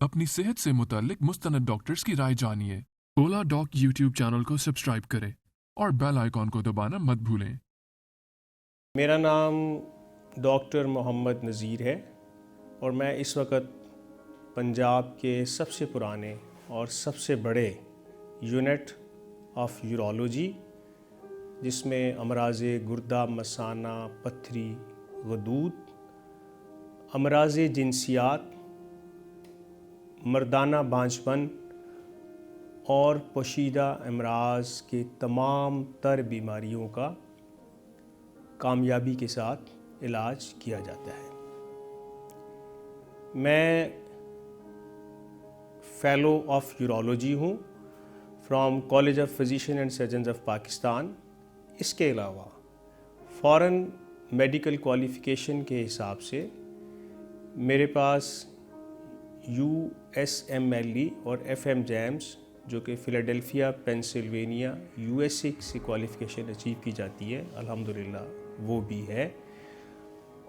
अपनी सेहत से मुताल्लिक मुस्तनद डॉक्टर्स की राय जानिए। ओला डॉक यूट्यूब चैनल को सब्सक्राइब करें और बेल आइकॉन को दबाना मत भूलें। मेरा नाम डॉक्टर मोहम्मद नज़ीर है और मैं इस वक्त पंजाब के सबसे पुराने और सबसे बड़े यूनिट ऑफ यूरोलॉजी, जिसमें अमराज़े गुर्दा, मसाना, पथरी, गदूद, अमराज़े जिनसियात, मर्दाना बांझपन और पोशीदा अमराज के तमाम तर बीमारियों का कामयाबी के साथ इलाज किया जाता है। मैं फेलो ऑफ यूरोलॉजी हूँ from college of physician and surgeons of Pakistan. इसके अलावा फ़ॉरेन मेडिकल क्वालिफ़िकेशन के हिसाब से मेरे पास USMLE और FM JAMS, जो कि फ़िलाडेल्फिया पेंसिल्वेनिया USA से क्वालिफ़िकेशन अचीव की जाती है, अल्हम्दुलिल्लाह वो भी है।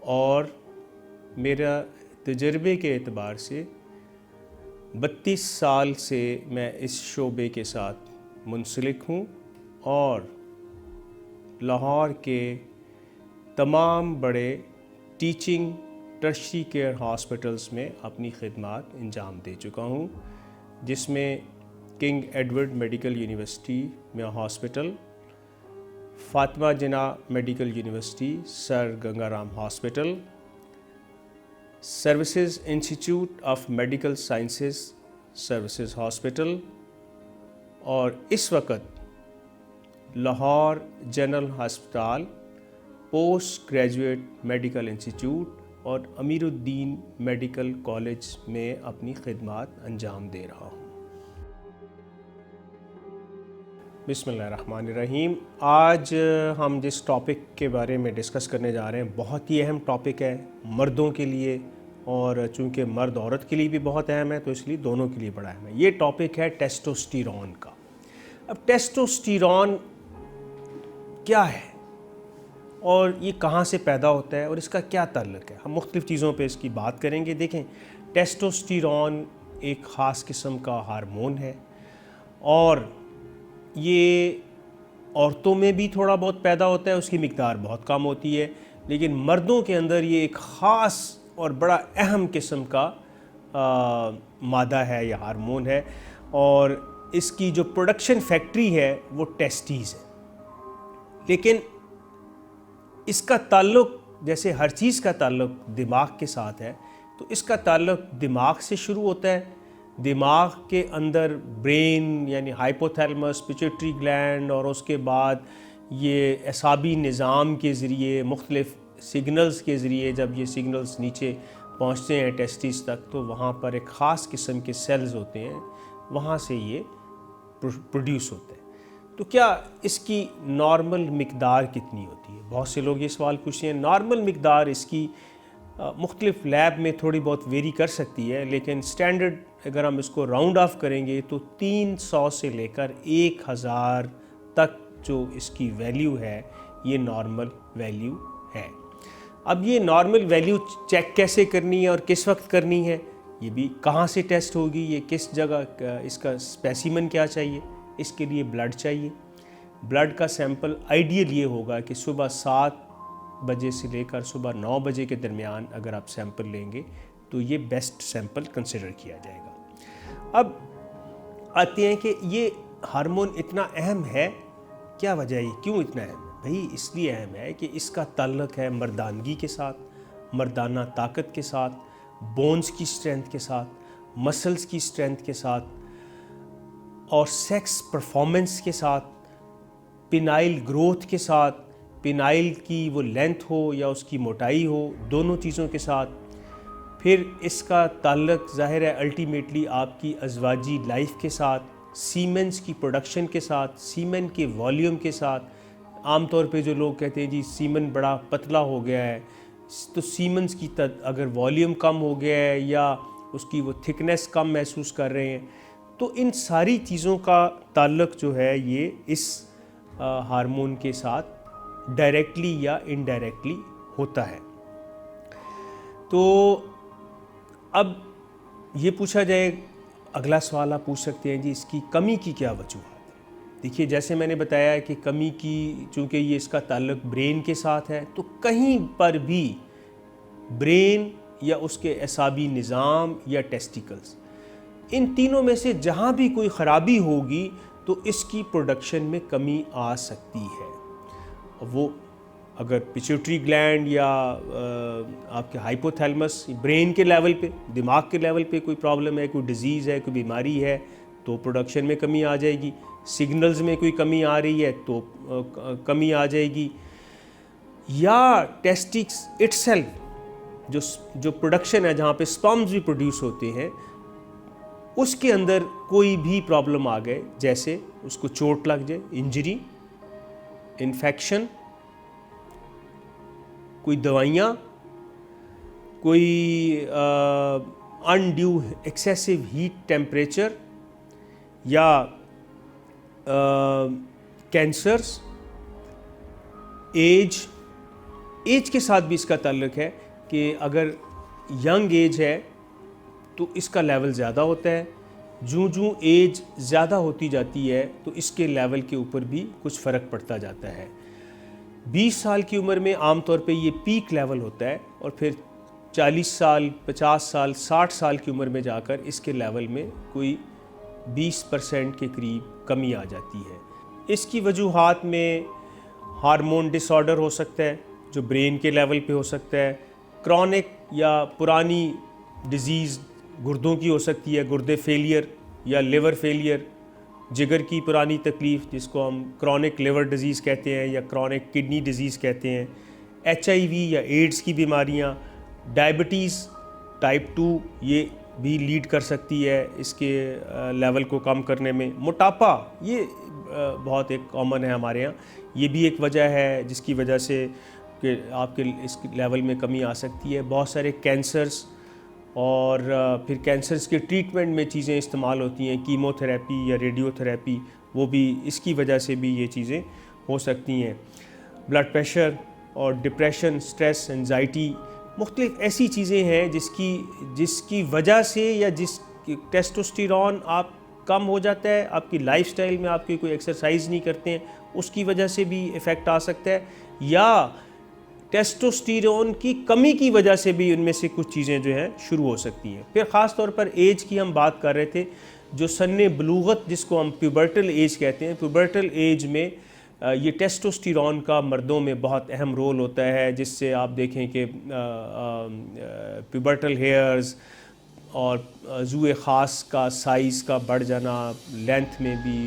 और मेरा तजर्बे के एतबार से 32 साल से मैं इस शोबे के साथ मुंसलिक हूँ और लाहौर के तमाम बड़े टीचिंग टर्शरी केयर हॉस्पिटल्स में अपनी खिदमात अंजाम दे चुका हूँ, जिसमें किंग एडवर्ड मेडिकल यूनिवर्सिटी में hospital, Fatima Jinnah medical university sir Gangaram hospital, services institute of medical sciences services hospital और इस वक्त लाहौर जनरल हस्पताल, पोस्ट ग्रेजुएट मेडिकल इंस्टीट्यूट और अमीरुद्दीन मेडिकल कॉलेज में अपनी खिदमात अंजाम दे रहा हूँ। बिस्मिल्लाहिर्रहमानिर्रहीम। आज हम जिस टॉपिक के बारे में डिस्कस करने जा रहे हैं बहुत ही अहम टॉपिक है मर्दों के लिए, और चूँकि मर्द औरत के लिए भी बहुत अहम है तो इसलिए दोनों के लिए बड़ा अहम है। ये टॉपिक है टेस्टोस्टेरोन का। अब टेस्टोस्टेरोन क्या है और ये कहाँ से पैदा होता है और इसका क्या ताल्लुक है, हम मुख्तलिफ़ चीज़ों पे इसकी बात करेंगे। देखें, टेस्टोस्टेरोन एक ख़ास किस्म का हार्मोन है और ये औरतों में भी थोड़ा बहुत पैदा होता है, उसकी मिक़दार बहुत कम होती है, लेकिन मर्दों के अंदर ये एक ख़ास और बड़ा अहम किस्म का मादा है या हार्मोन है, और इसकी जो प्रोडक्शन फैक्ट्री है वो टेस्टीज़ है। लेकिन इसका ताल्लुक़, जैसे हर चीज़ का ताल्लुक़ दिमाग के साथ है, तो इसका ताल्लुक़ दिमाग से शुरू होता है। दिमाग के अंदर ब्रेन यानी हाइपोथैलेमस, पिट्यूटरी ग्लैंड, और उसके बाद ये असाबी निज़ाम के ज़रिए मुख्तलिफ़ सिग्नल्स के ज़रिए जब ये सिग्नल्स नीचे पहुँचते हैं टेस्टिस तक, तो वहाँ पर एक ख़ास किस्म के सेल्स होते हैं, वहाँ से ये प्रोड्यूस होते हैं। तो क्या इसकी नॉर्मल मिक़दार कितनी होती है? बहुत से लोग ये सवाल पूछते हैं। नॉर्मल मिक़दार इसकी मुख्तलिफ़ लैब में थोड़ी बहुत वेरी कर सकती है, लेकिन स्टैंडर्ड अगर हम इसको राउंड ऑफ करेंगे तो 300 से लेकर 1000 तक जो इसकी वैल्यू है, ये नॉर्मल वैल्यू है। अब ये नॉर्मल वैल्यू चेक कैसे करनी है और किस वक्त करनी है, ये भी कहाँ से टेस्ट होगी, ये किस जगह, इसका स्पेसिमन क्या चाहिए, इसके लिए ब्लड चाहिए। ब्लड का सैंपल आइडियल ये होगा कि सुबह 7 बजे से लेकर सुबह 9 बजे के दरमियान अगर आप सैंपल लेंगे तो ये बेस्ट सैंपल कंसिडर किया जाएगा। अब आते हैं कि ये हार्मोन इतना अहम है, क्या वजह है, क्यों इतना अहम है? भाई इसलिए अहम है कि इसका ताल्लुक़ है मर्दानगी के साथ, मर्दाना ताकत के साथ, बोन्स की स्ट्रेंथ के साथ, मसल्स की स्ट्रेंथ के साथ, और सेक्स परफॉर्मेंस के साथ, पिनाइल ग्रोथ के साथ, पिनाइल की वो लेंथ हो या उसकी मोटाई हो, दोनों चीज़ों के साथ। फिर इसका ताल्लुक़ ज़ाहिर है अल्टीमेटली आपकी अज़वाजी लाइफ के साथ, सीमेंस की प्रोडक्शन के साथ, सीमेन के वॉल्यूम के साथ। आम तौर पे जो लोग कहते हैं जी सीमेन बड़ा पतला हो गया है, तो सीमेंस की अगर वॉल्यूम कम हो गया है या उसकी वो थिकनेस कम महसूस कर रहे हैं, तो इन सारी चीज़ों का ताल्लुक़ जो है ये इस हार्मोन के साथ डायरेक्टली या इनडायरेक्टली होता है। तो अब ये पूछा जाए, अगला सवाल आप पूछ सकते हैं जी इसकी कमी की क्या वजूहत है। देखिए जैसे मैंने बताया कि कमी की, चूँकि ये इसका ताल्लुक ब्रेन के साथ है, तो कहीं पर भी ब्रेन या उसके असाबी निज़ाम या टेस्टिकल्स, इन तीनों में से जहाँ भी कोई ख़राबी होगी तो इसकी प्रोडक्शन में कमी आ सकती है। वो अगर पिट्यूटरी ग्लैंड या आपके हाइपोथैलेमस, ब्रेन के लेवल पे, दिमाग के लेवल पे कोई प्रॉब्लम है, कोई डिज़ीज़ है, कोई बीमारी है, तो प्रोडक्शन में कमी आ जाएगी। सिग्नल्स में कोई कमी आ रही है तो कमी आ जाएगी। या टेस्टिक्स इटसेल्फ, जो प्रोडक्शन है, जहाँ पे स्पर्म्स भी प्रोड्यूस होते हैं, उसके अंदर कोई भी प्रॉब्लम आ गए, जैसे उसको चोट लग जाए, इंजरी, इन्फेक्शन, कोई दवाइयाँ, कोई अनड्यू एक्सेसिव हीट टेम्परेचर, या कैंसर्स, एज के साथ भी इसका ताल्लुक है कि अगर यंग एज है तो इसका लेवल ज़्यादा होता है, जूं एज ज़्यादा होती जाती है तो इसके लेवल के ऊपर भी कुछ फ़र्क पड़ता जाता है। 20 साल की उम्र में आमतौर पे ये पीक लेवल होता है और फिर 40 साल, 50 साल, 60 साल की उम्र में जाकर इसके लेवल में कोई 20% के करीब कमी आ जाती है। इसकी वजूहात में हार्मोन डिसऑर्डर हो सकता है जो ब्रेन के लेवल पे हो सकता है, क्रॉनिक या पुरानी डिज़ीज़ गुर्दों की हो सकती है, गुर्दे फेलियर या लिवर फेलियर, जिगर की पुरानी तकलीफ़ जिसको हम क्रॉनिक लिवर डिज़ीज़ कहते हैं या क्रॉनिक किडनी डिज़ीज़ कहते हैं, HIV या एड्स की बीमारियाँ, डायबिटीज़ टाइप 2 ये भी लीड कर सकती है इसके लेवल को कम करने में। मोटापा ये बहुत एक कॉमन है हमारे यहाँ, ये भी एक वजह है जिसकी वजह से कि आपके इस लेवल में कमी आ सकती है। बहुत सारे कैंसर्स और फिर कैंसर्स के ट्रीटमेंट में चीज़ें इस्तेमाल होती हैं, कीमोथेरेपी या रेडियोथेरेपी, वो भी इसकी वजह से भी ये चीज़ें हो सकती हैं। ब्लड प्रेशर और डिप्रेशन, स्ट्रेस, एंजाइटी, मुख्तलिफ ऐसी चीज़ें हैं जिसकी वजह से या जिस टेस्टोस्टेरोन आप कम हो जाता है, आपकी लाइफस्टाइल में आपकी कोई एक्सरसाइज नहीं करते हैं, उसकी वजह से भी इफ़ेक्ट आ सकता है, या टेस्टोस्टेरोन की कमी की वजह से भी उनमें से कुछ चीज़ें जो हैं शुरू हो सकती हैं। फिर ख़ास तौर पर एज की हम बात कर रहे थे, जो सन्ने बलूगत जिसको हम प्यूबर्टल एज कहते हैं, प्यूबर्टल एज में ये टेस्टोस्टेरोन का मर्दों में बहुत अहम रोल होता है, जिससे आप देखें कि प्यूबर्टल हेयर्स और ज़ुए ख़ास का साइज़ का बढ़ जाना, लेंथ में भी,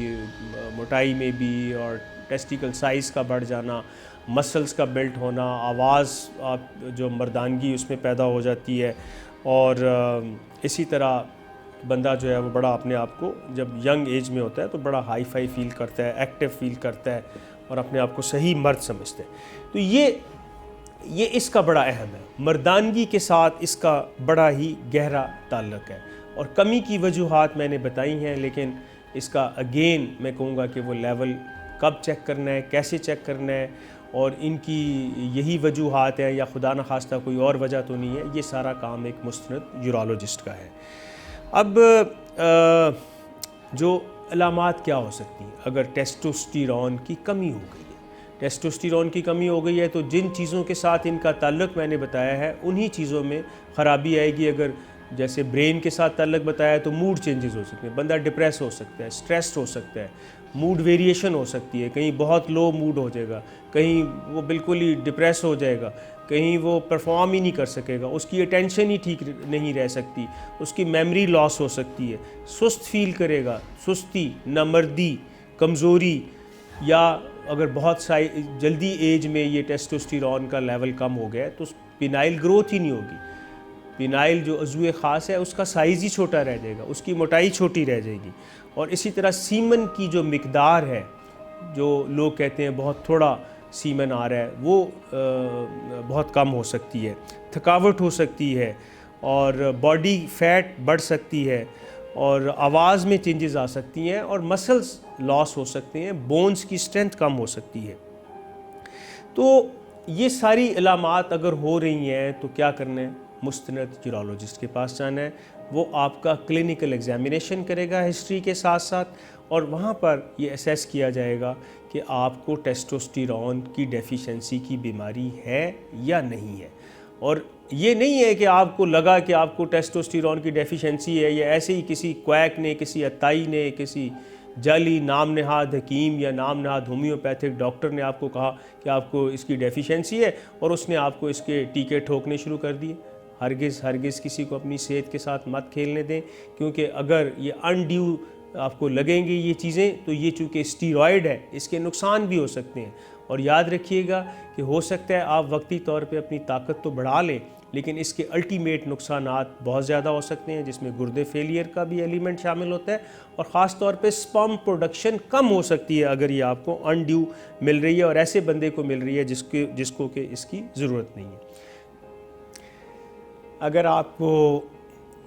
मोटाई में भी, और टेस्टिकल साइज़ का बढ़ जाना, मसल्स का बिल्ट होना, आवाज़ आप जो मर्दानगी उसमें पैदा हो जाती है, और इसी तरह बंदा जो है वो बड़ा अपने आप को जब यंग एज में होता है तो बड़ा हाई फाई फील करता है, एक्टिव फील करता है और अपने आप को सही मर्द समझता है। तो ये इसका बड़ा अहम है, मर्दानगी के साथ इसका बड़ा ही गहरा ताल्लुक़ है। और कमी की वजूहात मैंने बताई हैं, लेकिन इसका अगेन मैं कहूँगा कि वो लेवल कब चेक करना है, कैसे चेक करना है, और इनकी यही वजूहात है या खुदा न खास्ता कोई और वजह तो नहीं है, ये सारा काम एक मुस्तनद यूरोलॉजिस्ट का है। अब जो अलामात क्या हो सकती हैं अगर टेस्टोस्टेरोन की कमी हो गई है। टेस्टोस्टेरोन की कमी हो गई है तो जिन चीज़ों के साथ इनका ताल्लुक़ मैंने बताया है उन्हीं चीज़ों में ख़राबी आएगी। अगर जैसे ब्रेन के साथ ताल्लुक़ बताया तो मूड चेंजेस हो सकते हैं, बंदा डिप्रेस हो सकता है, स्ट्रेस्ड हो सकता है, मूड वेरिएशन हो सकती है, कहीं बहुत लो मूड हो जाएगा, कहीं वो बिल्कुल ही डिप्रेस हो जाएगा, कहीं वो परफॉर्म ही नहीं कर सकेगा, उसकी अटेंशन ही ठीक नहीं रह सकती, उसकी मेमोरी लॉस हो सकती है, सुस्त फील करेगा, सुस्ती, नामर्दी, कमज़ोरी, या अगर बहुत जल्दी एज में ये टेस्टोस्टेरोन का लेवल कम हो गया तो पिनाइल ग्रोथ ही नहीं होगी। पिनाइल जो अज़ुए ख़ास है उसका साइज़ ही छोटा रह जाएगा, उसकी मोटाई छोटी रह जाएगी। और इसी तरह सीमन की जो मिकदार है, जो लोग कहते हैं बहुत थोड़ा सीमन आ रहा है, वो बहुत कम हो सकती है, थकावट हो सकती है, और बॉडी फैट बढ़ सकती है, और आवाज़ में चेंजेस आ सकती हैं, और मसल्स लॉस हो सकते हैं, बोन्स की स्ट्रेंथ कम हो सकती है। तो ये सारी अलामात अगर हो रही हैं तो क्या करना है, मुस्तनद यूरोलॉजिस्ट के पास जाना है। वो आपका क्लिनिकल एग्जामिनेशन करेगा हिस्ट्री के साथ साथ, और वहाँ पर ये असेस किया जाएगा कि आपको टेस्टोस्टेरोन की डेफिशिएंसी की बीमारी है या नहीं है। और ये नहीं है कि आपको लगा कि आपको टेस्टोस्टेरोन की डेफिशिएंसी है, या ऐसे ही किसी क्वैक ने, किसी अताई ने, किसी जाली नाम नहाद हकीम या नाम नहाद होम्योपैथिक डॉक्टर ने आपको कहा कि आपको इसकी डेफिशिएंसी है और उसने आपको इसके टीके ठोकने शुरू कर दिए। हरगिज़ किसी को अपनी सेहत के साथ मत खेलने दें, क्योंकि अगर ये अनड्यू आपको लगेंगी ये चीज़ें, तो ये चूँकि स्टीरॉयड है, इसके नुकसान भी हो सकते हैं। और याद रखिएगा कि हो सकता है आप वक्ती तौर पे अपनी ताकत तो बढ़ा लें, लेकिन इसके अल्टीमेट नुकसानात बहुत ज़्यादा हो सकते हैं, जिसमें गुर्दे फेलियर का भी एलिमेंट शामिल होता है, और ख़ास तौर पे स्पर्म प्रोडक्शन कम हो सकती है अगर ये आपको अनड्यू मिल रही है और ऐसे बंदे को मिल रही है जिसको कि इसकी ज़रूरत नहीं है। अगर आपको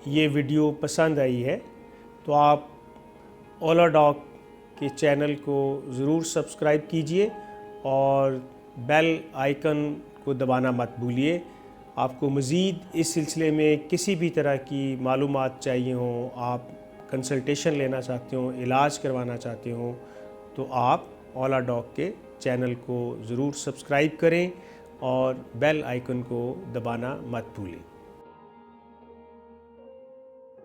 ये वीडियो पसंद आई है तो आप ओला डॉक के चैनल को ज़रूर सब्सक्राइब कीजिए और बेल आइकन को दबाना मत भूलिए। आपको मज़ीद इस सिलसिले में किसी भी तरह की मालूमात चाहिए हों, आप कंसल्टेशन लेना चाहते हो, इलाज करवाना चाहते हो, तो आप ओला डॉक के चैनल को ज़रूर सब्सक्राइब करें और बेल आइकन को दबाना मत भूलें।